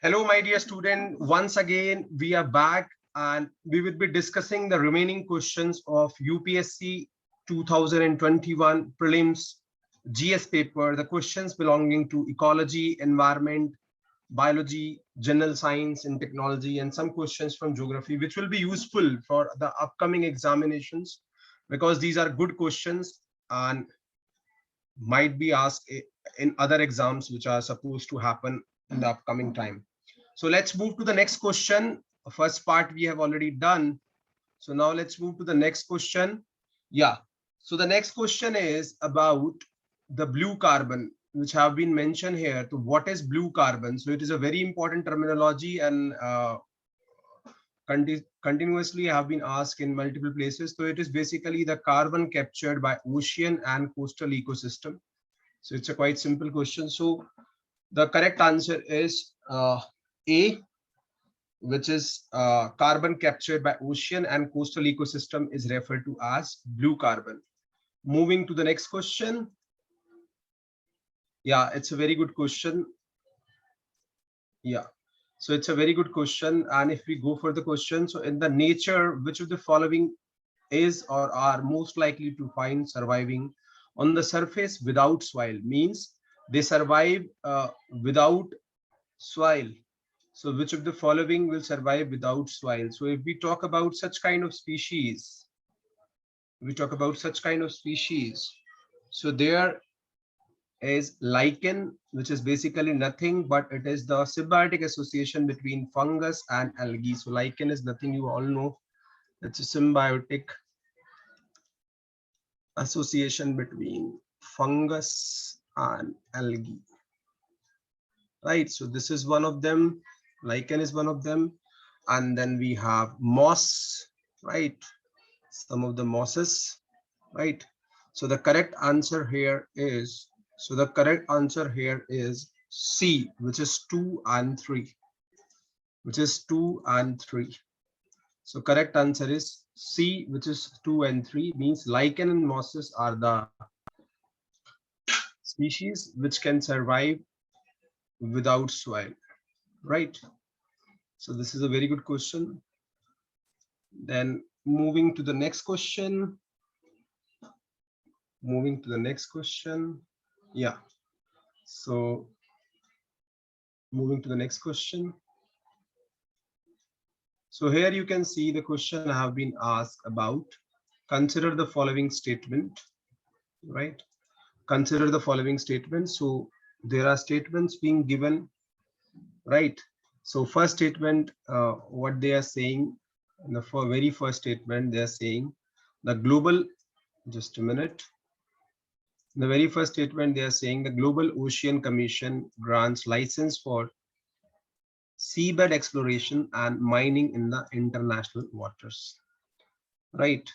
Hello, my dear student. Once again, we are back and we will be discussing the remaining questions of UPSC 2021 prelims GS paper, the questions belonging to ecology, environment, biology, general science and technology, and some questions from geography, which will be useful for the upcoming examinations because these are good questions and might be asked in other exams which are supposed to happen in the upcoming time. So let's move to the next question. First part we have already done. So now let's move to the next question. Yeah. So the next question is about the blue carbon, which have been mentioned here. So what is blue carbon? So it is a very important terminology and continuously have been asked in multiple places. So it is basically the carbon captured by ocean and coastal ecosystem. So it's a quite simple question. So the correct answer is A, which is carbon captured by ocean and coastal ecosystem is referred to as blue carbon. Moving to the next question. Yeah, it's a very good question. Yeah. So it's a very good question. And if we go for the question, so in the nature, which of the following is or are most likely to find surviving on the surface without soil? Means they survive without soil. So which of the following will survive without soil? So if we talk about such kind of species, so there is lichen, which is basically nothing, but it is the symbiotic association between fungus and algae. So lichen is nothing, you all know. It's a symbiotic association between fungus and algae, right? So this is one of them. Lichen is one of them. And then we have moss, right? Some of the mosses, right? So the correct answer here is, C, which is 2 and 3, which is 2 and 3. So correct answer is C, which is 2 and 3, means lichen and mosses are the species which can survive without soil, right? So this is a very good question. Then moving to the next question. Yeah. So moving to the next question. So here you can see the question I have been asked about. Consider the following statement, right? Consider the following statement. So there are statements being given, right? So first statement, what they are saying, in the very first statement, they are saying the global, just a minute. In the very first statement, they are saying the Global Ocean Commission grants license for seabed exploration and mining in the international waters, right?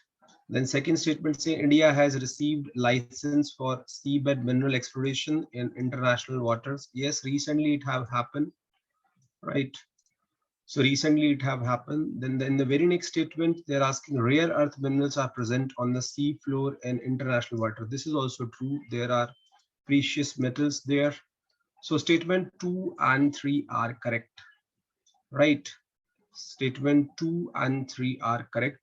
Then second statement say India has received license for seabed mineral exploration in international waters. Yes, recently it have happened, right? So recently it have happened. Then in the very next statement, they're asking rare earth minerals are present on the sea floor in international water. This is also true. There are precious metals there. So statement 2 and 3 are correct, right? Statement 2 and 3 are correct.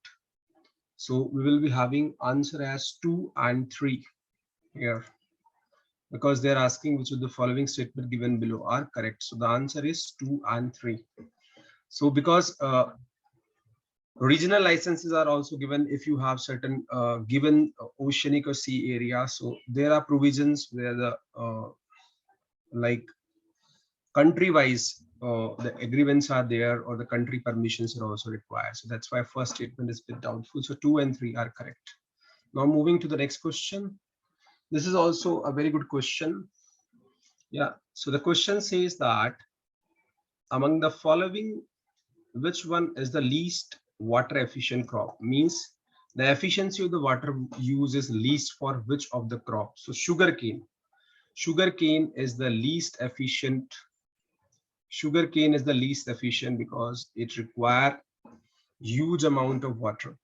So we will be having answer as 2 and 3 here, because they're asking which of the following statement given below are correct. So the answer is 2 and 3. So because regional licenses are also given if you have certain given oceanic or sea area. So there are provisions where the like country wise the agreements are there or the country permissions are also required. So that's why first statement is a bit doubtful. So 2 and 3 are correct. Now moving to the next question. This is also a very good question. Yeah. So the question says that among the following, which one is the least water efficient crop? Means the efficiency of the water use is least for which of the crops? So sugarcane. Sugarcane is the least efficient. Sugarcane is the least efficient because it requires huge amount of water.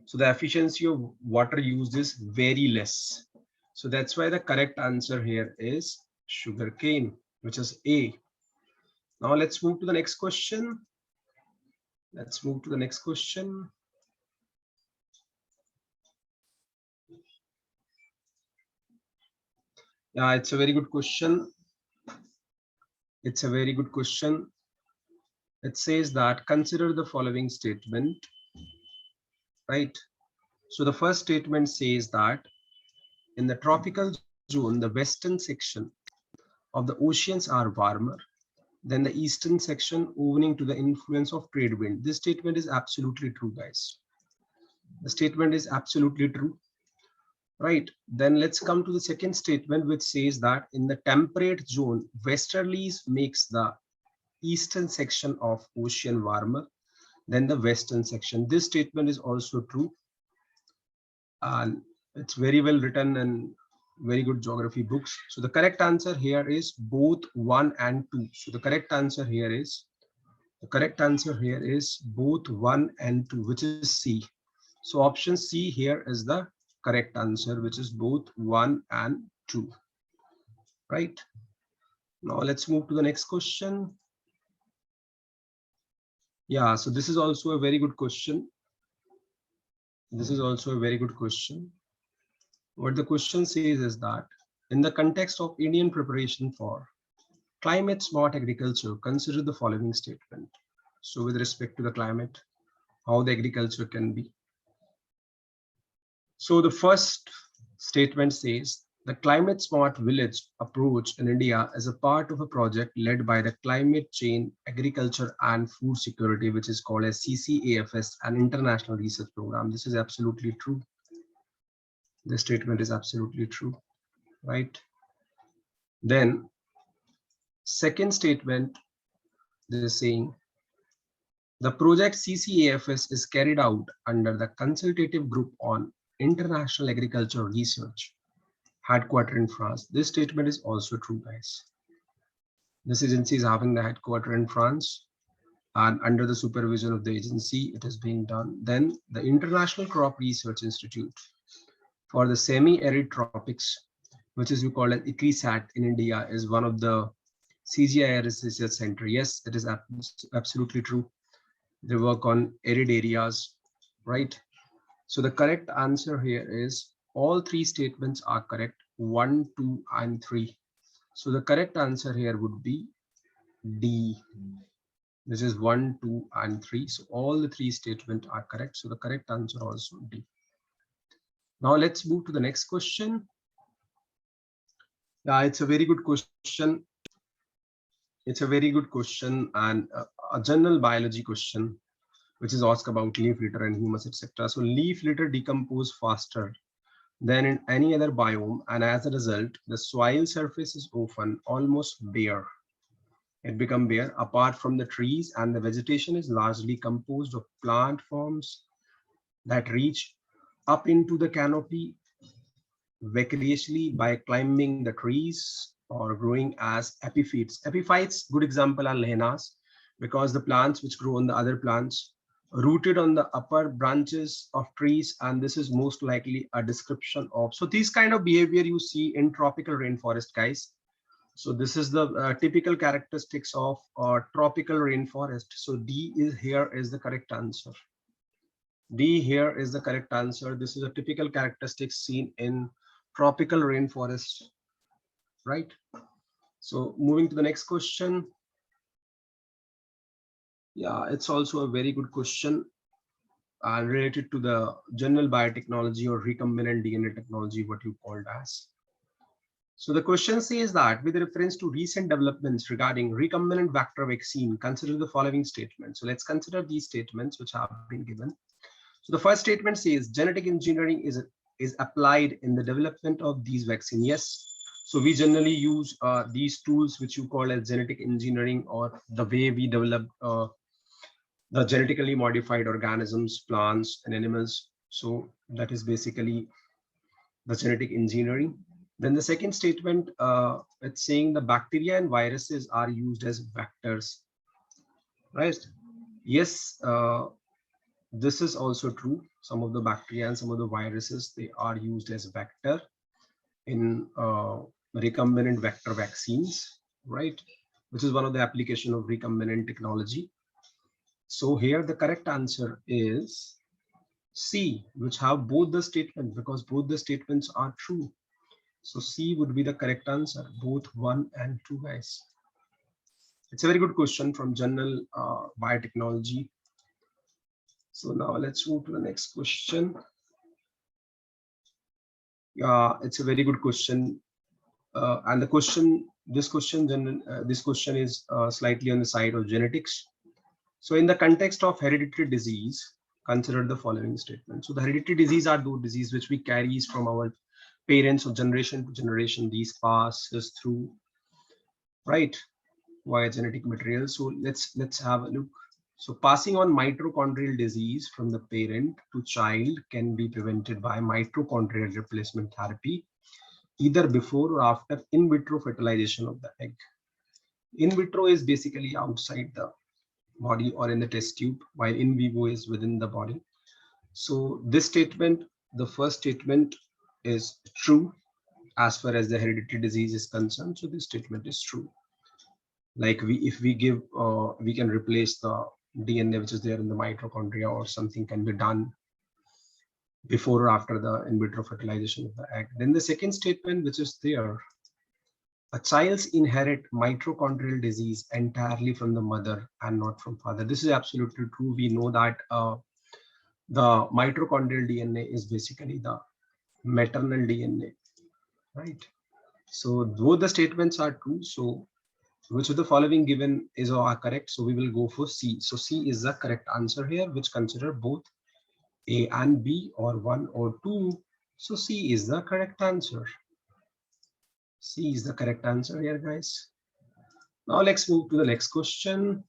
So the efficiency of water used is very less. So that's why the correct answer here is sugarcane, which is A. Now let's move to the next question. Let's move to the next question. Yeah, it's a very good question. It's a very good question. It says that consider the following statement, right? So the first statement says that in the tropical zone, the western section of the oceans are warmer than the eastern section, owing to the influence of trade wind. This statement is absolutely true, guys. The statement is absolutely true, right? Then let's come to the second statement, which says that in the temperate zone, westerlies makes the eastern section of ocean warmer than the western section. This statement is also true, and it's very well written and very good geography books. So the correct answer here is both 1 and 2. So the correct answer here is both 1 and 2, which is C. So option C here is the correct answer, which is both 1 and 2, right? Now let's move to the next question. Yeah, so this is also a very good question. This is also a very good question. What the question says is that in the context of Indian preparation for climate smart agriculture, consider the following statement. So with respect to the climate, how the agriculture can be. So the first statement says the climate smart village approach in India is a part of a project led by the Climate Change Agriculture and Food Security, which is called as CCAFS, an international research program. This is absolutely true. This statement is absolutely true, right? Then second statement, this is saying the project CCAFS is carried out under the Consultative Group on International Agricultural Research, headquartered in France. This statement is also true, guys. This agency is having the headquarters in France, and under the supervision of the agency, it is being done. Then the International Crop Research Institute for the semi-arid tropics, which is we call it ICRISAT in India, is one of the CGIAR research center. Yes, it is absolutely true. They work on arid areas, right? So the correct answer here is all three statements are correct, 1, 2, and 3. So the correct answer here would be D. This is 1, 2, and 3. So all the three statements are correct. So the correct answer also D. Now let's move to the next question. Yeah, it's a very good question. It's a very good question and a general biology question, which is asked about leaf litter and humus, etc. So leaf litter decompose faster than in any other biome, and as a result, the soil surface is often almost bare. It becomes bare apart from the trees, and the vegetation is largely composed of plant forms that reach up into the canopy vicariously by climbing the trees or growing as epiphytes. Epiphytes, good example are lianas, because the plants which grow on the other plants rooted on the upper branches of trees, and this is most likely a description of, so this kind of behavior you see in tropical rainforest, guys. So this is the typical characteristics of tropical rainforest. So D is here is the correct answer. D here is the correct answer. This is a typical characteristic seen in tropical rainforest, right? So moving to the next question. Yeah, it's also a very good question related to the general biotechnology or recombinant DNA technology, what you called as. So the question says that with reference to recent developments regarding recombinant vector vaccine, consider the following statements. So let's consider these statements which have been given. So the first statement says genetic engineering is applied in the development of these vaccines. Yes. So we generally use these tools which you call as genetic engineering, or the way we develop the genetically modified organisms, plants, and animals. So that is basically the genetic engineering. Then the second statement, it's saying the bacteria and viruses are used as vectors, right? Yes, this is also true. Some of the bacteria and some of the viruses, they are used as vector in recombinant vector vaccines, right? which is one of the application of recombinant technology. So here the correct answer is C, which have both the statements, because both the statements are true. So C would be the correct answer, both 1 and 2, guys. It's a very good question from General Biotechnology. So now let's move to the next question. It's a very good question, and the question, this question is slightly on the side of genetics. So in the context of hereditary disease, consider the following statement. So the hereditary disease are those disease which we carries from our parents, or generation to generation. These passes through, right, via genetic material. So let's have a look. So passing on mitochondrial disease from the parent to child can be prevented by mitochondrial replacement therapy, either before or after in vitro fertilization of the egg. In vitro is basically outside the body or in the test tube, while in vivo is within the body. So this statement, the first statement, is true as far as the hereditary disease is concerned. So this statement is true. Like if we give, we can replace the DNA which is there in the mitochondria, or something can be done before or after the in vitro fertilization of the egg. Then the second statement, which is there, a child's inherit mitochondrial disease entirely from the mother and not from father. This is absolutely true. We know that the mitochondrial DNA is basically the maternal DNA, right? So both the statements are true. So which of the following given is or are correct? So we will go for C. So C is the correct answer here, which consider both A and B, or 1 or 2. So C is the correct answer. C is the correct answer here, guys. Now let's move to the next question.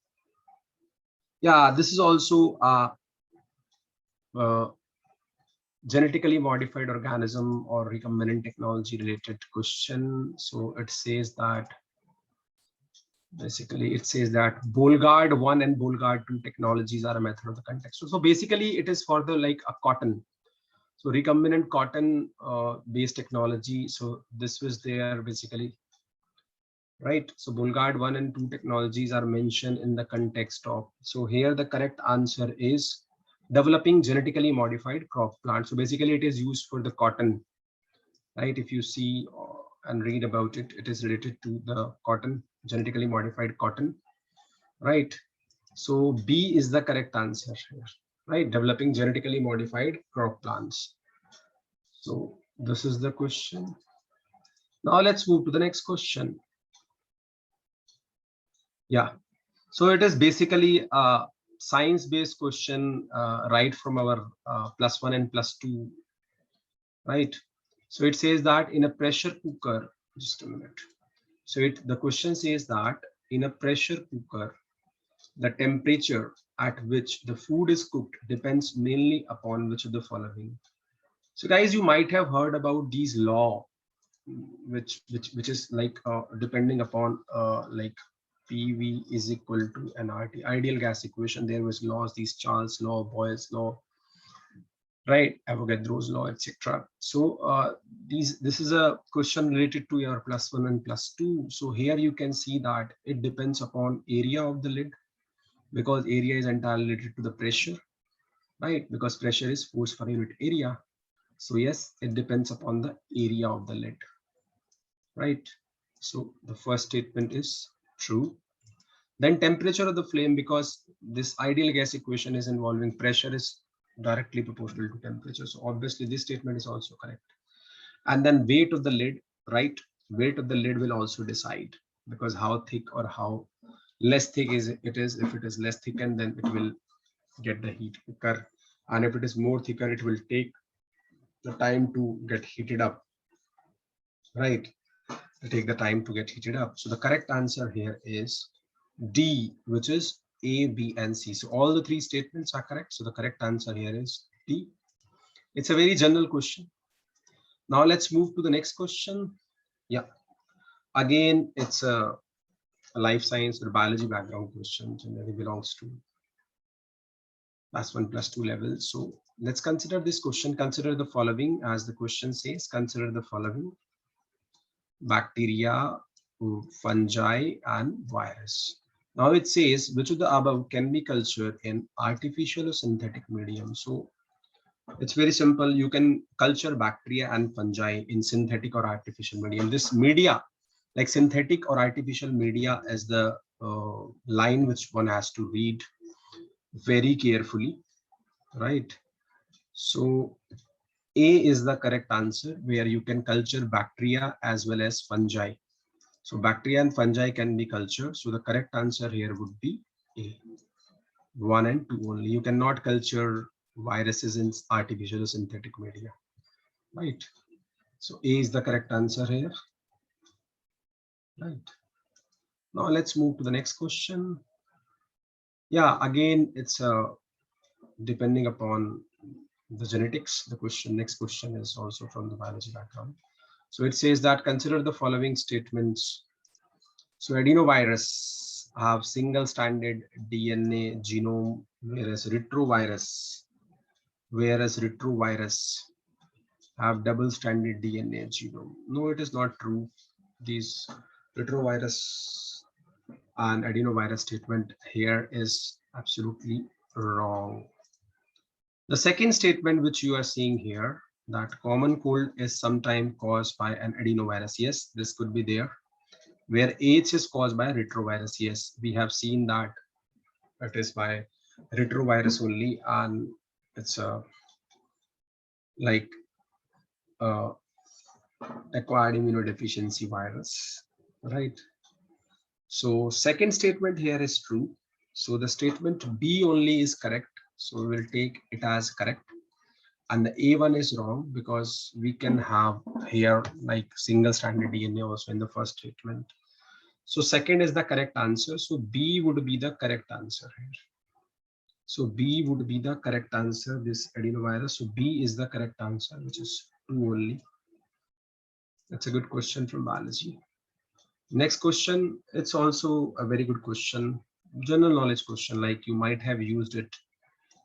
Yeah, this is also a genetically modified organism or recombinant technology related question. So it says that, basically it says that Bollgard 1 and Bollgard 2 technologies are a method of the context. So basically it is for the like a cotton. So recombinant cotton based technology. So this was there basically, right? So Bollgard 1 and 2 technologies are mentioned in the context of, so here the correct answer is developing genetically modified crop plants. So basically it is used for the cotton, right? If you see and read about it, it is related to the cotton, genetically modified cotton, right? So B is the correct answer here, right? Developing genetically modified crop plants. So this is the question. Now let's move to the next question. Yeah, so it is basically a science-based question, right from our +1 and +2, right? So it says that in a pressure cooker, just a minute. So the question says that in a pressure cooker, the temperature at which the food is cooked depends mainly upon which of the following. So guys, you might have heard about these law, which is like depending upon like PV is equal to nRT, ideal gas equation. There was laws, these Charles law, Boyle's law, right, Avogadro's law, etc. So this is a question related to your +1 and +2. So here you can see that it depends upon area of the lid, because area is entirely related to the pressure, right? Because pressure is force per unit area. So yes, it depends upon the area of the lid, right? So the first statement is true. Then temperature of the flame, because this ideal gas equation is involving pressure is directly proportional to temperature. So obviously this statement is also correct. And then weight of the lid, right? Weight of the lid will also decide, because how thick or how less thick is it is. If it is less thickened, then it will get the heat quicker. And if it is more thicker, it will take the time to get heated up, right? To take the time to get heated up. So the correct answer here is D, which is A, B, and C. So all the three statements are correct. So the correct answer here is D. It's a very general question. Now let's move to the next question. Yeah. Again, it's a life science or biology background question, generally belongs to +1 +2 level. So let's consider this question. Consider the following, as the question says, consider the following. Bacteria fungi and virus. Now it says which of the above can be cultured in artificial or synthetic medium. So it's very simple. You can culture bacteria and fungi in synthetic or artificial medium. This media, like synthetic or artificial media, is the line which one has to read very carefully, right? So A is the correct answer, where you can culture bacteria as well as fungi. So bacteria and fungi can be cultured. So the correct answer here would be A. 1 and 2 only. You cannot culture viruses in artificial or synthetic media, right? So A is the correct answer here, right? Now let's move to the next question. Yeah, again, it's depending upon the genetics. The question, next question is also from the biology background. So it says that consider the following statements. So adenovirus have single stranded DNA genome, whereas retrovirus have double stranded DNA genome. No, it is not true. These retrovirus and adenovirus statement here is absolutely wrong. The second statement which you are seeing here, that common cold is sometimes caused by an adenovirus. Yes, this could be there. Where AIDS is caused by retrovirus. Yes, we have seen that it is by retrovirus only, and it's like acquired immunodeficiency virus, right? So second statement here is true. So the statement B only is correct. So we will take it as correct. And the A1 is wrong because we can have here like single stranded DNA also in the first statement. So second is the correct answer. So B would be the correct answer here. So B would be the correct answer, this adenovirus. So B is the correct answer, which is 2 only. That's a good question from biology. Next question, it's also a very good question, general knowledge question, like you might have used it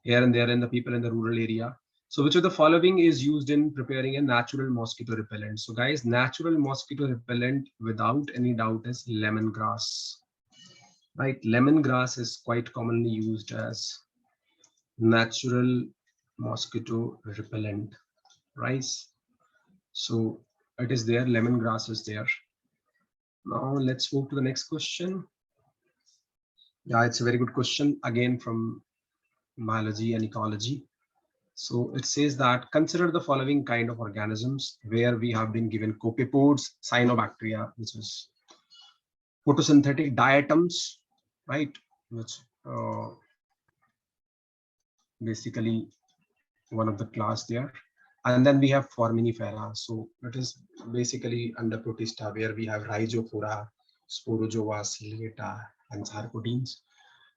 here and there in the people in the rural area. So which of the following is used in preparing a natural mosquito repellent? So guys, natural mosquito repellent without any doubt is lemongrass, right? Lemongrass is quite commonly used as natural mosquito repellent, right? So it is there, lemongrass is there. Now let's move to the next question. Yeah, it's a very good question again from biology and ecology. So it says that consider the following kind of organisms where we have been given copepods, cyanobacteria, which is photosynthetic diatoms, right? Which basically one of the class there. And then we have Foraminifera. So it is basically under Protista, where we have Rhizophora, Sporozoa, Ciliata, and Sarcodines.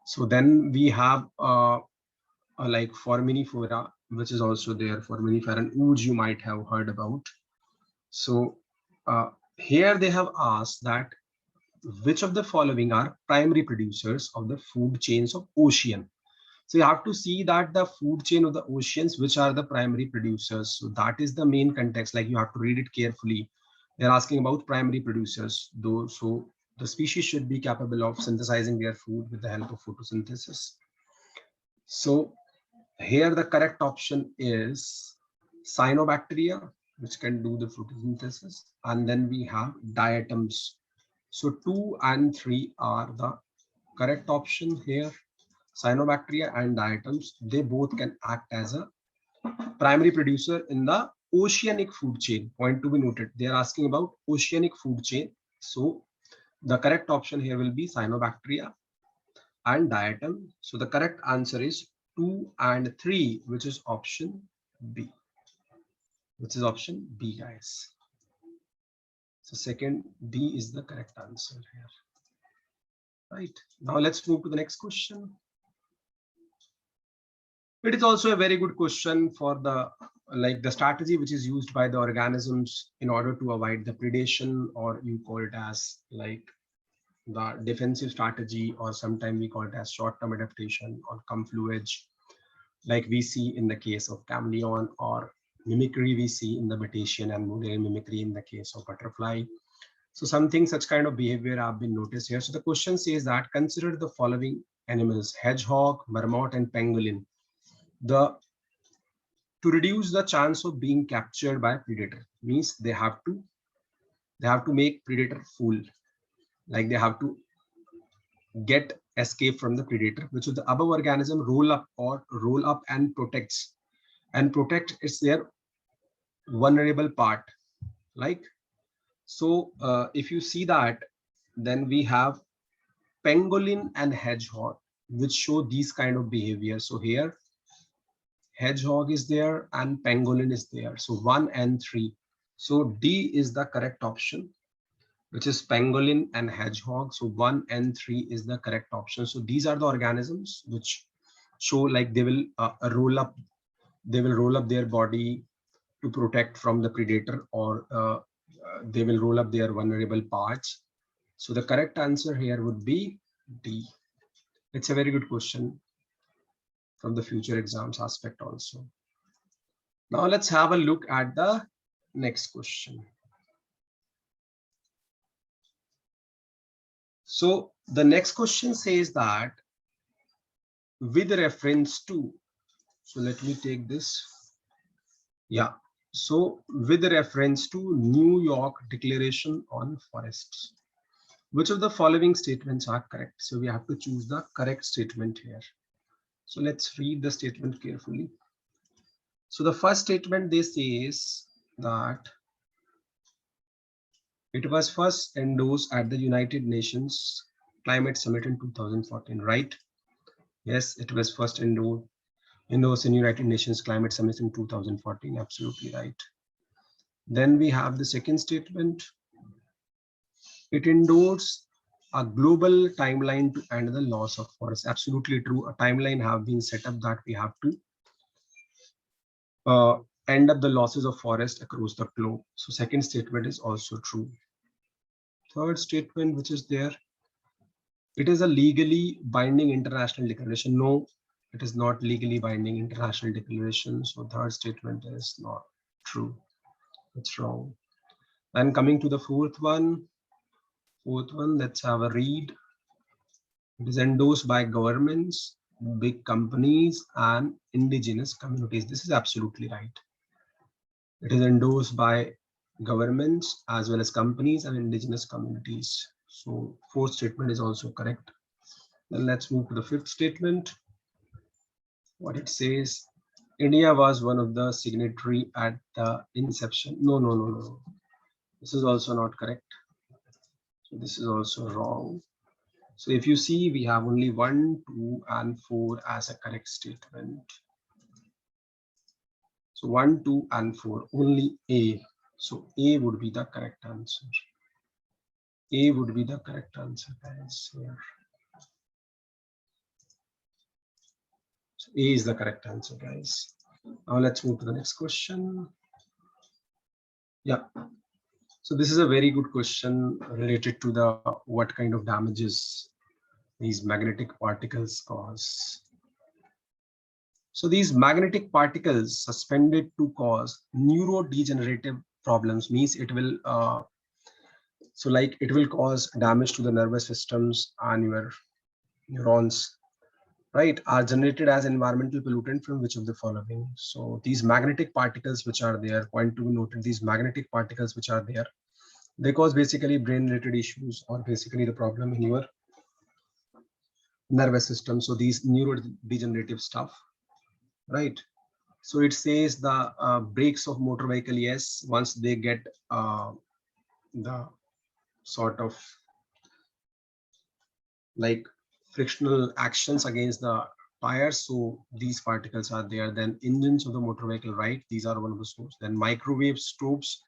So then we have like Foraminifera, which is also there. Foraminifera and ooze you might have heard about. So here they have asked that which of the following are primary producers of the food chains of ocean. So you have to see that the food chain of the oceans, which are the primary producers. So that is the main context, like you have to read it carefully. They're asking about primary producers, though. So the species should be capable of synthesizing their food with the help of photosynthesis. So here the correct option is cyanobacteria, which can do the photosynthesis. And then we have diatoms. So 2 and 3 are the correct option here. Cyanobacteria and diatoms, they both can act as a primary producer in the oceanic food chain. Point to be noted. They are asking about oceanic food chain. So the correct option here will be cyanobacteria and diatom. So the correct answer is 2 and 3, which is option B. Which is option B, guys. So second B is the correct answer here. Right. Now let's move to the next question. It is also a very good question for the like the strategy which is used by the organisms in order to avoid the predation, or you call it as like the defensive strategy, or sometimes we call it as short-term adaptation or camouflage, like we see in the case of chameleon, or mimicry we see in the Batesian and Mongolian mimicry in the case of butterfly. So something such kind of behavior have been noticed here. So the question says that consider the following animals: hedgehog, marmot, and pangolin. The to reduce the chance of being captured by predator means they have to make predator fool, like they have to get escape from the predator, which is the above organism roll up and protect it's their vulnerable part. Like so, if you see that, then we have pangolin and hedgehog, which show these kind of behavior. So here, hedgehog is there and pangolin is there. So 1 and 3. So D is the correct option, which is pangolin and hedgehog. So 1 and 3 is the correct option. So these are the organisms which show like they will roll up their body to protect from the predator, or they will roll up their vulnerable parts. So the correct answer here would be D. It's a very good question from the future exams aspect also. Now let's have a look at the next question. So the next question says that with reference to, so let me take this. Yeah. So with reference to New York Declaration on Forests, which of the following statements are correct? So we have to choose the correct statement here. So let's read the statement carefully. So the first statement, they says that it was first endorsed at the United Nations Climate Summit in 2014, right? Yes, it was first endorsed in United Nations Climate Summit in 2014, absolutely right. Then we have the second statement. It endorsed a global timeline to end the loss of forests. Absolutely true. A timeline have been set up that we have to end up the losses of forest across the globe. So second statement is also true. Third statement, which is there, it is a legally binding international declaration. No, it is not legally binding international declaration. So third statement is not true. It's wrong. And coming to the fourth one, let's have a read. It is endorsed by governments, big companies, and indigenous communities. This is absolutely right. It is endorsed by governments as well as companies and indigenous communities. So fourth statement is also correct. Then let's move to the fifth statement. What it says, India was one of the signatory at the inception. No. This is also not correct. So this is also wrong. So if you see, we have only 1, 2, and 4 as a correct statement. So 1, 2, and 4, only A. So A would be the correct answer. A would be the correct answer, guys. Here. So A is the correct answer, guys. Now let's move to the next question. Yeah. So this is a very good question related to the what kind of damages these magnetic particles cause. So these magnetic particles suspended to cause neurodegenerative problems means it will so like it will cause damage to the nervous systems and your neurons, right, are generated as environmental pollutant from which of the following? So these magnetic particles which are there, point to be noted, these magnetic particles which are there, they cause basically brain related issues or basically the problem in your nervous system. So these neurodegenerative stuff, right? So it says the brakes of motor vehicle, yes, once they get the sort of like frictional actions against the tires, so these particles are there. Then engines of the motor vehicle, right, these are one of the source. Then microwave stoves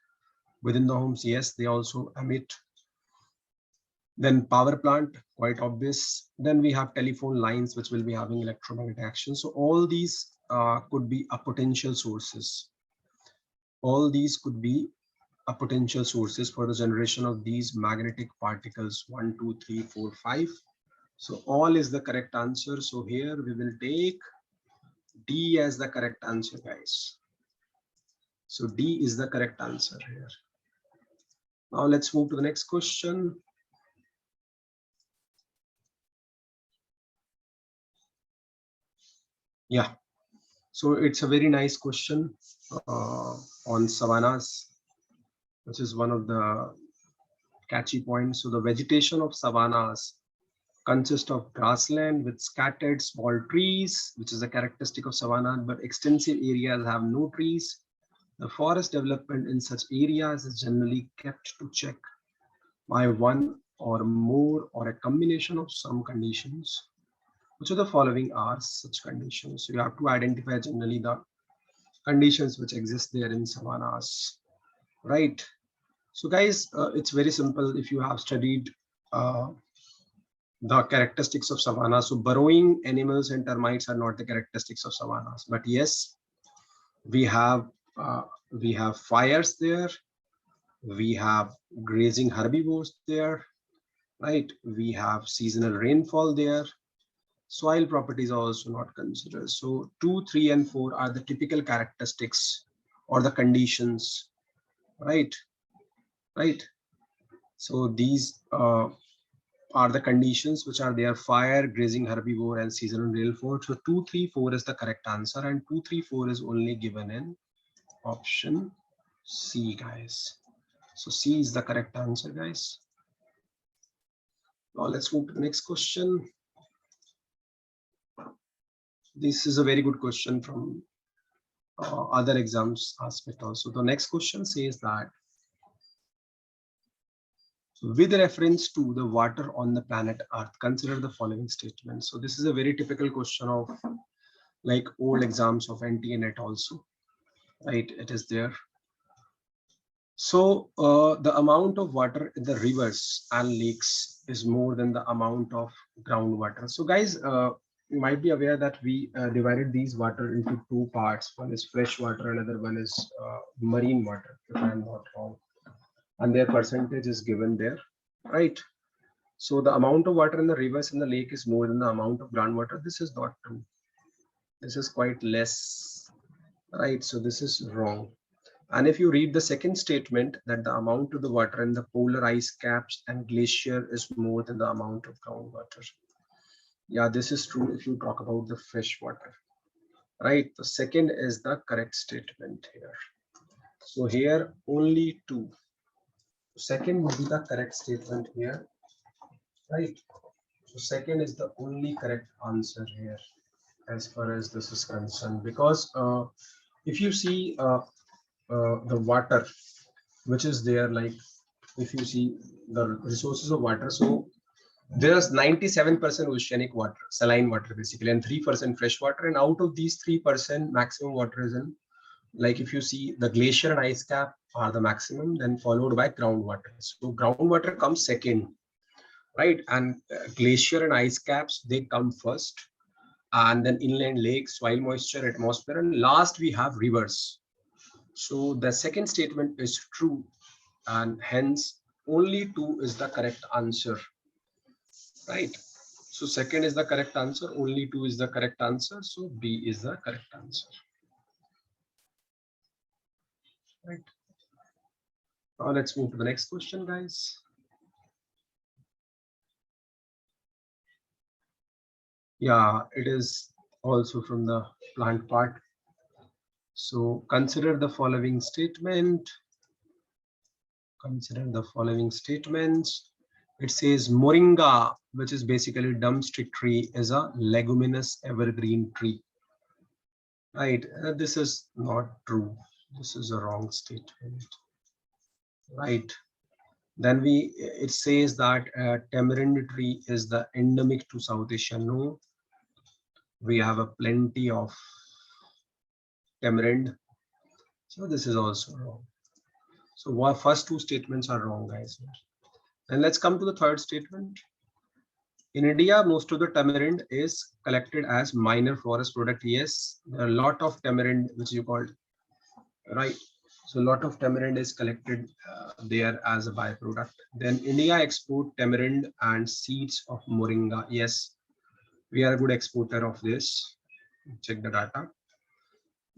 within the homes, yes, they also emit. Then power plant, quite obvious. Then we have telephone lines which will be having electromagnetic action. So all these could be a potential sources. All these could be a potential sources for the generation of these magnetic particles. 1, 2, 3, 4, 5. So all is the correct answer. So here we will take D as the correct answer, guys. So D is the correct answer here. Now let's move to the next question. Yeah, so it's a very nice question on savannas, which is one of the catchy points. So the vegetation of savannas consists of grassland with scattered small trees, which is a characteristic of savanna, but extensive areas have no trees. The forest development in such areas is generally kept to check by one or more or a combination of some conditions. Which of the following are such conditions? So you have to identify generally the conditions which exist there in savannas, right? So guys, it's very simple. If you have studied the characteristics of savanna, so burrowing animals and termites are not the characteristics of savannas, but yes, we have fires there, we have grazing herbivores there, right? We have seasonal rainfall there. Soil properties are also not considered. So 2, 3, and 4 are the typical characteristics or the conditions, right? Right. So these are the conditions which are there: fire, grazing herbivore, and seasonal rainfall. So 2, 3, 4 is the correct answer, and 2, 3, 4 is only given in option C, guys. So C is the correct answer, guys. Now let's move to the next question. This is a very good question from other exams aspect also. The next question says that with reference to the water on the planet Earth, consider the following statement. So this is a very typical question of like old exams of NT and NET also, right? It is there. So the amount of water in the rivers and lakes is more than the amount of groundwater. So guys, you might be aware that we divided these water into two parts. One is fresh water, another one is marine water, if I'm not wrong. And their percentage is given there, right? So the amount of water in the rivers and the lake is more than the amount of groundwater. This is not true. This is quite less, right? So this is wrong. And if you read the second statement, that the amount of the water in the polar ice caps and glacier is more than the amount of groundwater. Yeah, this is true if you talk about the fresh water, right? The second is the correct statement here. So here only two. Second would be the correct statement here, right? So second is the only correct answer here as far as this is concerned, because if you see the water which is there, like if you see the resources of water, so there's 97% oceanic water, saline water basically, and 3% fresh water, and out of these 3%, maximum water is in, like if you see the glacier and ice cap are the maximum, then followed by groundwater. So groundwater comes second, right? And glacier and ice caps, they come first, and then inland lakes, soil moisture, atmosphere, and last we have rivers. So the second statement is true, and hence only 2 is the correct answer, right? So second is the correct answer, only 2 is the correct answer, so B is the correct answer, right? Now let's move to the next question, guys. Yeah, it is also from the plant part. So consider the following statement. Consider the following statements. It says moringa, which is basically drumstick tree, is a leguminous evergreen tree, right? This is not true. This is a wrong statement, right? Then it says that tamarind tree is the endemic to South Asia. No, we have a plenty of tamarind, so this is also wrong. So what first two statements are wrong, guys. And let's come to the third statement. In India, most of the tamarind is collected as minor forest product. Yes, there are a lot of tamarind which you called, right? So a lot of tamarind is collected there as a byproduct. Then India export tamarind and seeds of moringa. Yes, we are a good exporter of this. Check the data.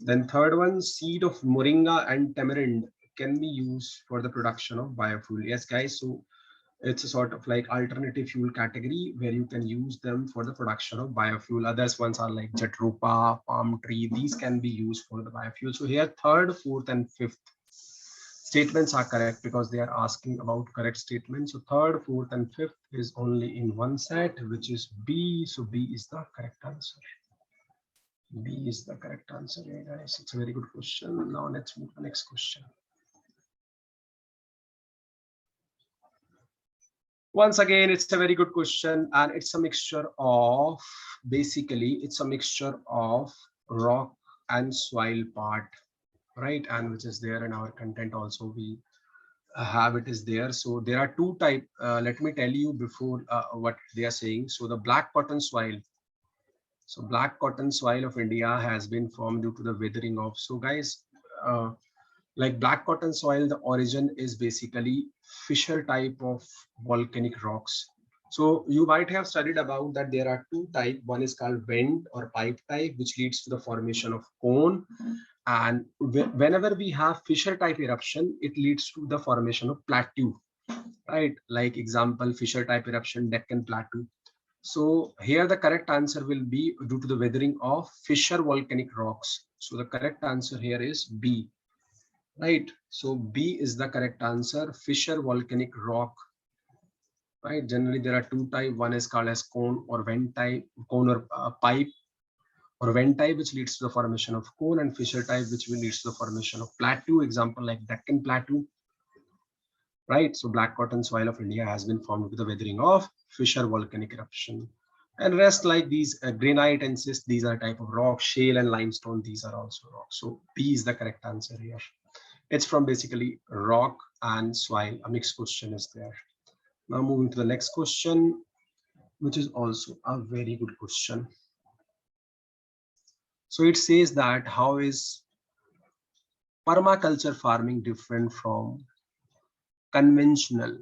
Then third one, seed of moringa and tamarind can be used for the production of biofuel. Yes, guys. So it's a sort of like alternative fuel category where you can use them for the production of biofuel. Others ones are like jatropha, palm tree. These can be used for the biofuel. So here, third, fourth, and fifth statements are correct because they are asking about correct statements. So third, fourth, and fifth is only in one set, which is B. So B is the correct answer. B is the correct answer here, guys. It's a very good question. Now let's move to the next question. Once again, it's a very good question, and it's a mixture of, basically, it's a mixture of rock and soil part, right? And which is there in our content also. We have it is there. So there are two type. Let me tell you before what they are saying. So the black cotton soil. So black cotton soil of India has been formed due to the weathering of. So guys, like black cotton soil, the origin is basically fissure type of volcanic rocks. So you might have studied about that there are two types. One is called vent or pipe type, which leads to the formation of cone. And whenever we have fissure type eruption, it leads to the formation of plateau, right? Like example, fissure type eruption, Deccan Plateau. So here the correct answer will be due to the weathering of fissure volcanic rocks. So the correct answer here is B, right? So B is the correct answer, fissure volcanic rock, right? Generally there are two types. One is called as cone or vent type, cone or pipe or vent type, which leads to the formation of cone, and fissure type, which will lead to the formation of plateau. Example like Deccan Plateau, right? So black cotton soil of India has been formed with the weathering of fissure volcanic eruption. And rest like these granite and schist, these are type of rock, shale and limestone, these are also rock. So B is the correct answer here. It's from basically rock and soil. A mixed question is there. Now moving to the next question, which is also a very good question. So it says that how is permaculture farming different from conventional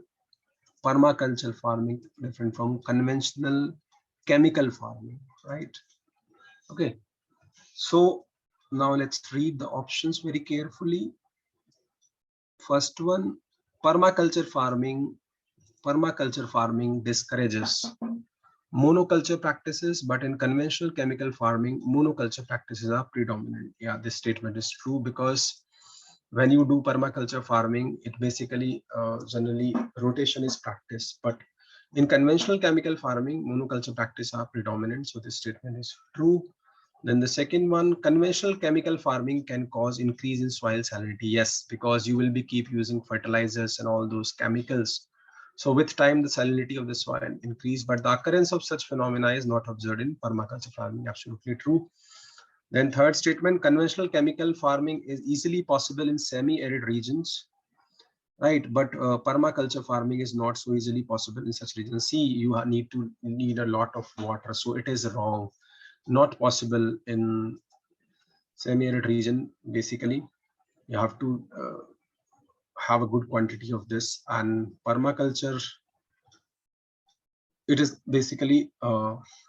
conventional chemical farming, right? Okay, so now let's read the options very carefully. First one, permaculture farming discourages monoculture practices, but in conventional chemical farming, monoculture practices are predominant. Yeah, this statement is true because when you do permaculture farming, it basically generally rotation is practiced, but in conventional chemical farming, monoculture practices are predominant. So this statement is true. Then the second one, conventional chemical farming can cause increase in soil salinity. Yes, because you will be keep using fertilizers and all those chemicals. So with time, the salinity of the soil increase, but the occurrence of such phenomena is not observed in permaculture farming. Absolutely true. Then third statement, conventional chemical farming is easily possible in semi-arid regions, right? But permaculture farming is not so easily possible in such regions. See, you need a lot of water, so it is wrong. Not possible in semi-arid region. Basically, you have to have a good quantity of this, and permaculture, it is basically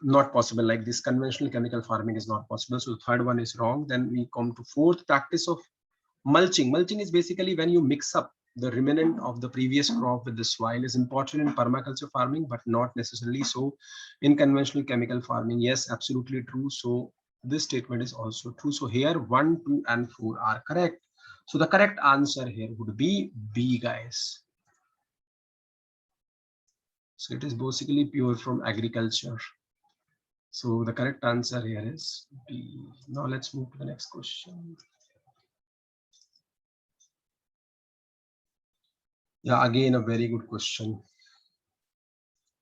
not possible. Like this conventional chemical farming is not possible. So the third one is wrong. Then we come to fourth, practice of mulching. Mulching is basically when you mix up the remnant of the previous crop with the soil, is important in permaculture farming, but not necessarily so in conventional chemical farming. Yes, absolutely true. So this statement is also true. So here 1, 2, and 4 are correct. So the correct answer here would be B, guys. So it is basically pure from agriculture. So the correct answer here is B. Now let's move to the next question. Yeah, again, a very good question.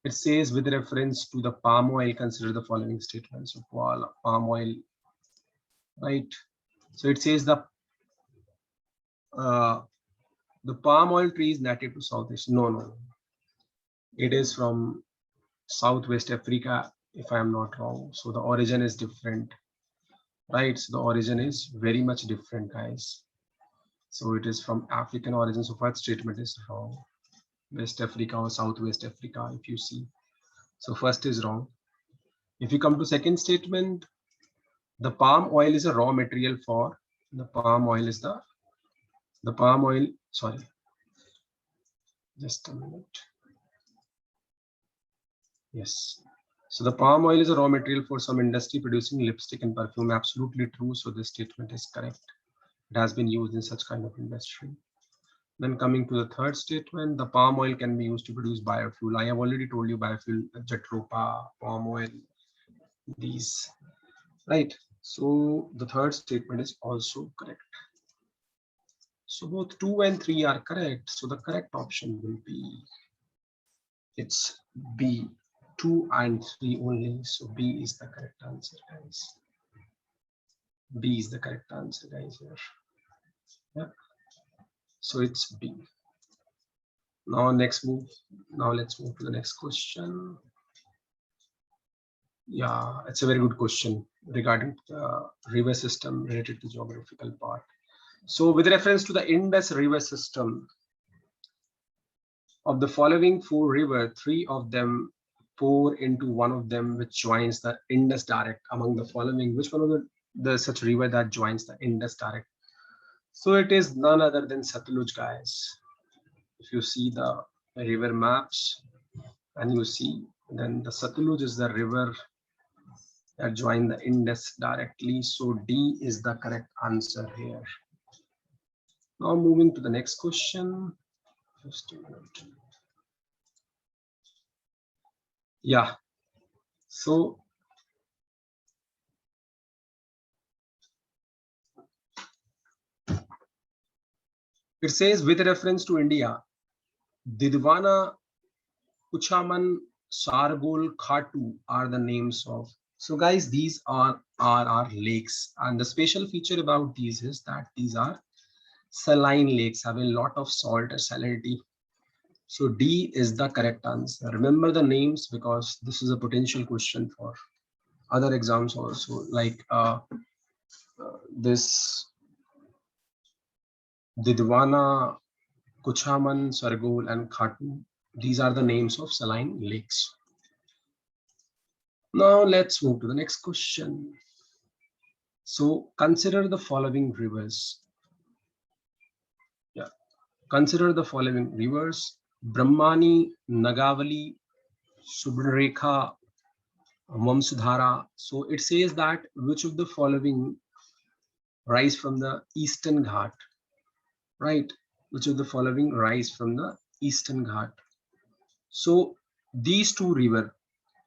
It says, with reference to the palm oil, consider the following statements. So palm oil, right? So it says the palm oil tree is native to Southeast. No. It is from Southwest Africa, if I am not wrong. So the origin is different, right? So the origin is very much different, guys. So it is from African origin. So first statement is wrong. West Africa or Southwest Africa, if you see. So first is wrong. If you come to second statement, the palm oil is a raw material for the palm oil is the The palm oil, sorry, just a minute. Yes. So the palm oil is a raw material for some industry producing lipstick and perfume. Absolutely true. So this statement is correct. It has been used in such kind of industry. Then coming to the third statement, the palm oil can be used to produce biofuel. I have already told you biofuel, Jatropha, palm oil, these, right? So the third statement is also correct. So both 2 and 3 are correct. So the correct option will be, it's B, 2 and 3 only. So B is the correct answer, guys. B is the correct answer, guys, here. Yeah. So it's B. Now let's move to the next question. Yeah, it's a very good question regarding the river system related to geographical part. So with reference to the Indus River system, of the following 4 rivers, 3 of them pour into one of them which joins the Indus direct. Among the following, which one of the such river that joins the Indus direct? So it is none other than Satluj, guys. If you see the river maps and you see, then the Satluj is the river that join the Indus directly. So D is the correct answer here. Now moving to the next question. Just a minute. Yeah. So it says with reference to India, Didwana, Kuchaman, Sargol, Khatu are the names of. So guys, these are our lakes, and the special feature about these is that these are saline lakes, have a lot of salt or salinity. So D is the correct answer. Remember the names because this is a potential question for other exams also, like this Didwana, Kuchaman, Sargol, and Khatu. These are the names of saline lakes. Now let's move to the next question. So consider the following rivers. Yeah, consider the following rivers: Brahmani, Nagavali, Subarnrekha, Vamsudhara. So it says that which of the following rise from the Eastern Ghat, right? Which of the following rise from the Eastern Ghat? So these two rivers,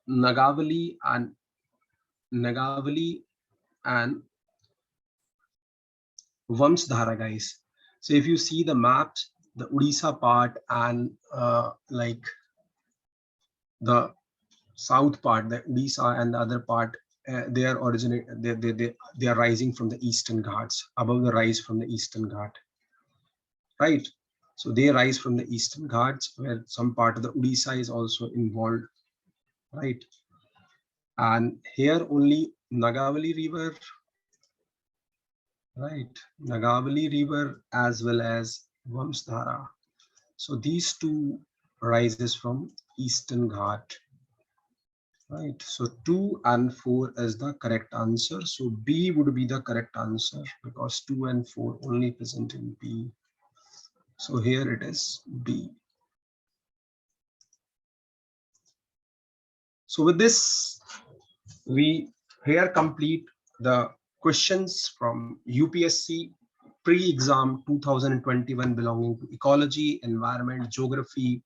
Nagavali and Vamsdhara, guys. So if you see the maps, the Odisha part and like the south part, the Odisha and the other part, they are they are rising from the Eastern Ghats, above the rise from the Eastern Ghat, right? So they rise from the Eastern Ghats, where some part of the Odisha is also involved, right? And here only Nagavali River, right? Nagavali River as well as Vamsdhara. So these two rises from Eastern Ghat, right? So 2 and 4 is the correct answer. So B would be the correct answer because 2 and 4 only present in B. So here it is B. So with this, we here complete the questions from UPSC pre-exam 2021 belonging to ecology, environment, geography,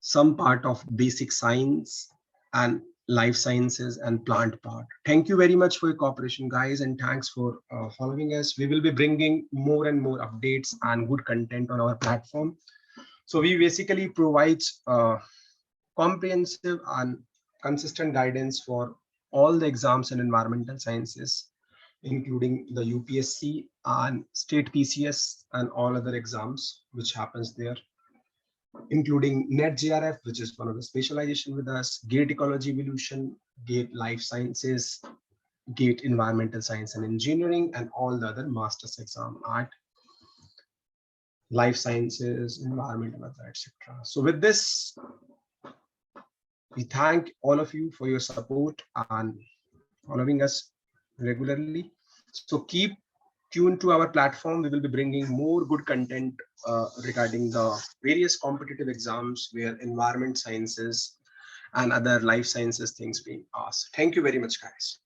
some part of basic science and life sciences and plant part. Thank you very much for your cooperation, guys, and thanks for following us. We will be bringing more and more updates and good content on our platform. So we basically provide comprehensive and consistent guidance for all the exams in environmental sciences, including the UPSC and state PCS and all other exams which happens there, including NET JRF, which is one of the specialization with us, GATE Ecology Evolution, GATE Life Sciences, GATE Environmental Science and Engineering, and all the other master's exam at Life Sciences, Environment, etc. So with this, we thank all of you for your support and following us regularly. So keep tune to our platform. We will be bringing more good content regarding the various competitive exams where environment sciences and other life sciences things being asked. Thank you very much, guys.